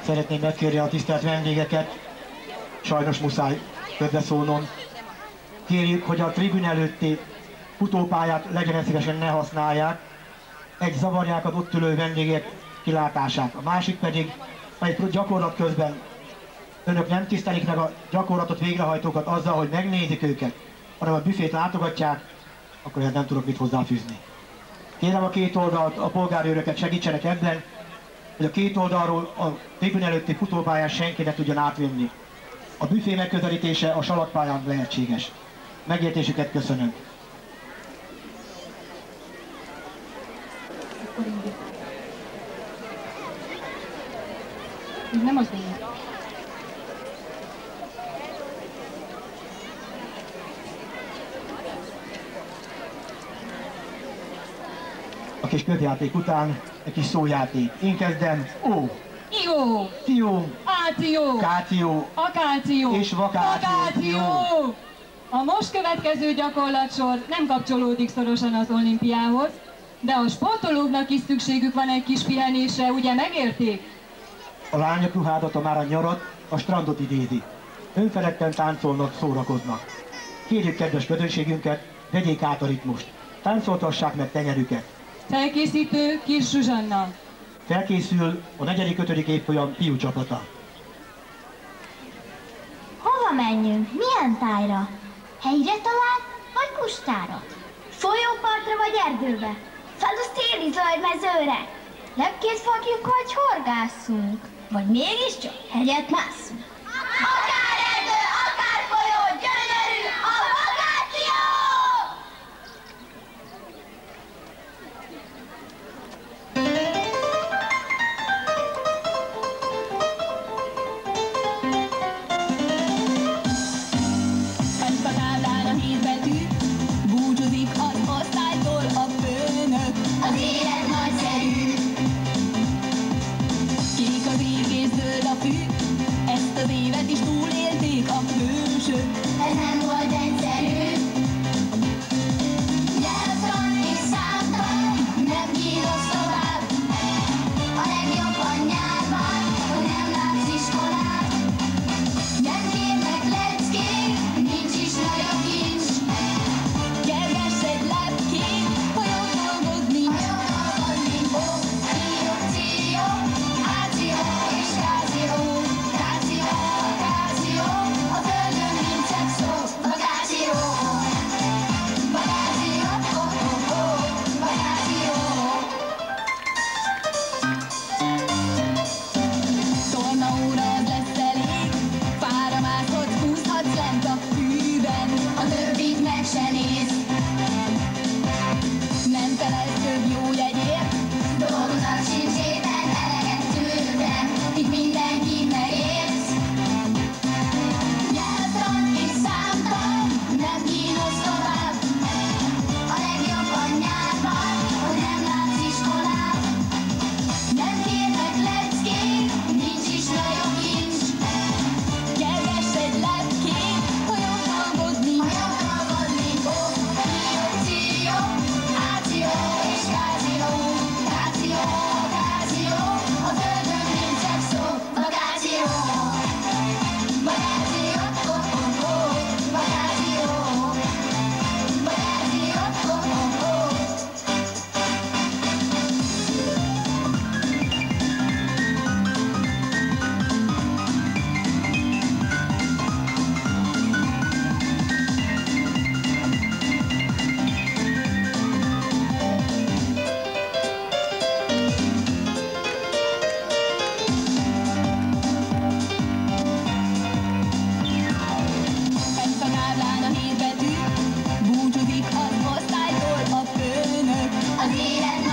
Szeretném megkérni a tisztelt vendégeket, sajnos muszáj közbeszólnom. Kérjük, hogy a tribün előtti futópályát legyen szívesen ne használják. Egy zavarják az ott ülő vendégek kilátását. A másik pedig, ha egy gyakorlat közben önök nem tisztelik meg a gyakorlatot, végrehajtókat azzal, hogy megnézik őket, hanem a büfét látogatják, akkor ehhez nem tudok mit hozzáfűzni. Kérem a két oldalt, a polgárőröket segítsenek ebben, hogy a két oldalról a tribün előtti futópályán senki ne tudjon átvinni. A büfé megközelítése a salakpályán lehetséges. Megértésüket köszönöm. Nem az lényeg. A kis közjáték után egy kis szójáték. Én kezdem. Ó. Ió. Tió. Átió. Káció. Akáció. És vakáció. A most következő gyakorlatsor nem kapcsolódik szorosan az olimpiához, de a sportolóknak is szükségük van egy kis pihenésre, ugye megérték? A lányok ruházata már a nyarat, a strandot idézi. Önfeledten táncolnak, szórakoznak. Kérjük kedves közönségünket, vegyék át a ritmust. Táncoltassák meg tenyerüket. Felkészítő Kis Zsuzsanna. Felkészül a 4.-5. évfolyam fiú csapata. Hova menjünk? Milyen tájra? Hegyre talán, vagy kustára? Folyópartra vagy erdőbe? Fel a téli zajmezőre? Lepkét fogjuk, vagy horgászunk? Vagy mégiscsak hegyet mászunk? Akár erdő, akár folyó, gyönyörű a vakáció! Fent a táblán a 7 betű, búcsúzik az osztálytól a főnök. Az élet nagyszerű! Kék az ég és zöld a fű, ezt az évet is túlélték a hősök. Ez nem volt egyszerű. Nyelvtan és számtan nem kínos tovább. A legjobb a nyárban, hogy nem látsz iskolát. Nem kérnek leckék, nincs is nagyobb kincs. Kerges egy lepkét, ha jobb dolgod nincs. A jobb dolgod nincs. Ó, ció, ció, áció és káció. Káció, káció, a földön nincsen szó. Vakáció, vakáció, vakáció. Tornaóra az lesz elég, fára mászod, úszhatsz lent a fűben. A többit meg se néz, Nem felelsz több jó jegyért, dolgozat sincs éppen, eleget tőlem, itt mindenki megérsz. Nyelvtan és számtan nem kínos tovább. A legjobb a nyárban, hogy nem látsz iskolát. Nem kérnek leckék, nincs is nagyobb kincs. kerges egy lepkét, ha jobb dolgod A nincs. jobb dolgod nincs. Ó, ció, ció, áció és káció. Káció, káció, a földön nincsen szó. Vakáció, vakáció, vakáció, vakáció. Fent a táblán a 7 betű, búcsúzik az osztálytól a főnök. Az élet